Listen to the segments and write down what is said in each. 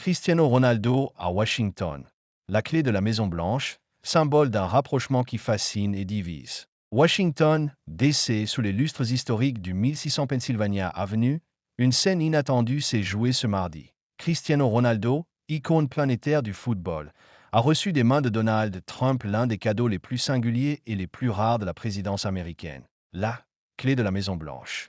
Cristiano Ronaldo à Washington. La clé de la Maison-Blanche, symbole d'un rapprochement qui fascine et divise. Washington, D.C. sous les lustres historiques du 1600 Pennsylvania Avenue, une scène inattendue s'est jouée ce mardi. Cristiano Ronaldo, icône planétaire du football, a reçu des mains de Donald Trump l'un des cadeaux les plus singuliers et les plus rares de la présidence américaine, la clé de la Maison-Blanche.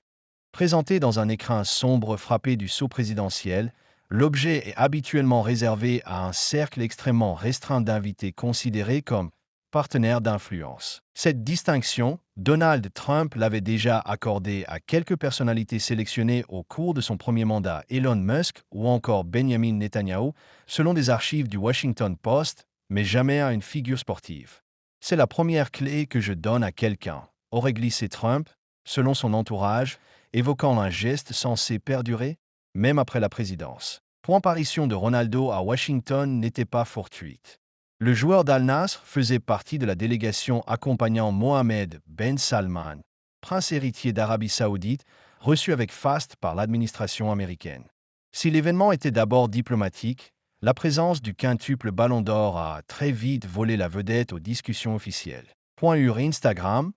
Présenté dans un écrin sombre frappé du sceau présidentiel, l'objet est habituellement réservé à un cercle extrêmement restreint d'invités considérés comme partenaires d'influence. Cette distinction, Donald Trump l'avait déjà accordée à quelques personnalités sélectionnées au cours de son premier mandat, Elon Musk ou encore Benjamin Netanyahu, selon des archives du Washington Post, mais jamais à une figure sportive. C'est la première clé que je donne à quelqu'un, aurait glissé Trump, selon son entourage, évoquant un geste censé perdurer, même après la présidence. L'apparition de Ronaldo à Washington n'était pas fortuite. Le joueur d'Al-Nasr faisait partie de la délégation accompagnant Mohammed Ben Salman, prince héritier d'Arabie Saoudite, reçu avec faste par l'administration américaine. Si l'événement était d'abord diplomatique, la présence du quintuple Ballon d'Or a très vite volé la vedette aux discussions officielles. Instagram,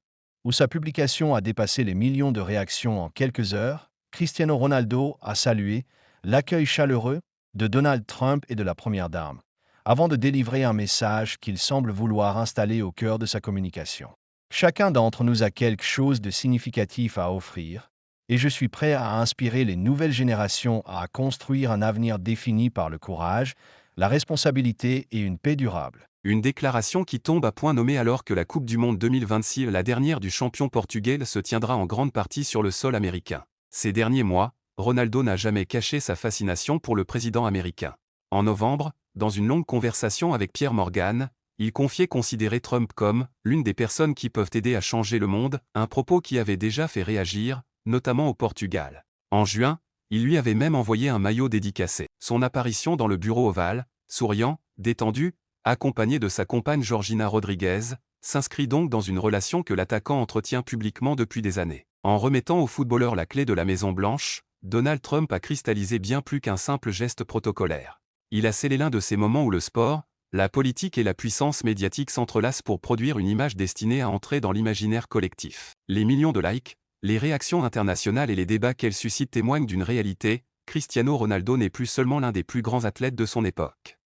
où sa publication a dépassé les millions de réactions en quelques heures, Cristiano Ronaldo a salué l'accueil chaleureux de Donald Trump et de la Première Dame, avant de délivrer un message qu'il semble vouloir installer au cœur de sa communication. Chacun d'entre nous a quelque chose de significatif à offrir, et je suis prêt à inspirer les nouvelles générations à construire un avenir défini par le courage, la responsabilité et une paix durable. Une déclaration qui tombe à point nommé alors que la Coupe du Monde 2026, la dernière du champion portugais, se tiendra en grande partie sur le sol américain. Ces derniers mois, Ronaldo n'a jamais caché sa fascination pour le président américain. En novembre, dans une longue conversation avec Pierre Morgan, il confiait considérer Trump comme « l'une des personnes qui peuvent aider à changer le monde », un propos qui avait déjà fait réagir, notamment au Portugal. En juin, il lui avait même envoyé un maillot dédicacé. Son apparition dans le bureau ovale, souriant, détendu, accompagné de sa compagne Georgina Rodriguez, s'inscrit donc dans une relation que l'attaquant entretient publiquement depuis des années. En remettant au footballeur la clé de la Maison-Blanche, Donald Trump a cristallisé bien plus qu'un simple geste protocolaire. Il a scellé l'un de ces moments où le sport, la politique et la puissance médiatique s'entrelacent pour produire une image destinée à entrer dans l'imaginaire collectif. Les millions de likes, les réactions internationales et les débats qu'elles suscitent témoignent d'une réalité: Cristiano Ronaldo n'est plus seulement l'un des plus grands athlètes de son époque.